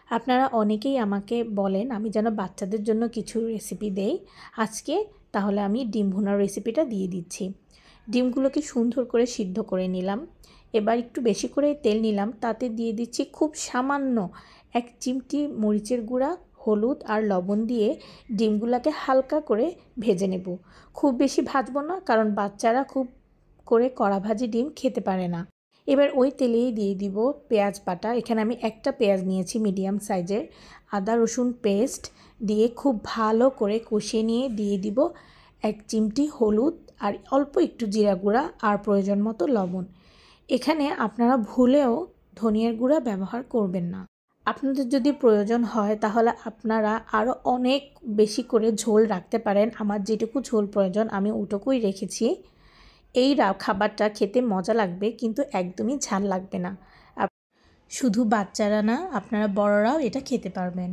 আপনারা অনেকেই আমাকে বলেন আমি যেন বাচ্চাদের জন্য কিছু রেসিপি দেই। আজকে তাহলে আমি ডিম ভুনার রেসিপিটা দিয়ে দিচ্ছি। ডিমগুলোকে সুন্দর করে সিদ্ধ করে নিলাম। এবার একটু বেশি করে তেল নিলাম, তাতে দিয়ে দিচ্ছি খুব সামান্য 1 চিমটি মরিচের গুঁড়া, হলুদ আর লবণ দিয়ে ডিমগুলোকে হালকা করে ভেজে নেব। খুব বেশি ভাজবো না, কারণ বাচ্চারা খুব করে কড়া ভাজি ডিম খেতে পারে না। এবার ওই তেলেই দিয়ে দিব পেঁয়াজ বাটা। এখানে আমি একটা পেঁয়াজ নিয়েছি মিডিয়াম সাইজের। আদা রসুন পেস্ট দিয়ে খুব ভালো করে কষিয়ে নিয়ে দিয়ে দিব 1 চিমটি হলুদ আর অল্প একটু জিরা গুঁড়া আর প্রয়োজন মতো লবণ। এখানে আপনারা ভুলেও ধনিয়ার গুঁড়া ব্যবহার করবেন না। আপনাদের যদি প্রয়োজন হয় তাহলে আপনারা আরও অনেক বেশি করে ঝোল রাখতে পারেন। আমার যেটুকু ঝোল প্রয়োজন আমি ওটুকুই রেখেছি। এই খাবারটা খেতে মজা লাগবে, কিন্তু একদমই ঝাল লাগবে না। শুধু বাচ্চারা না, আপনারা বড়রাও এটা খেতে পারবেন।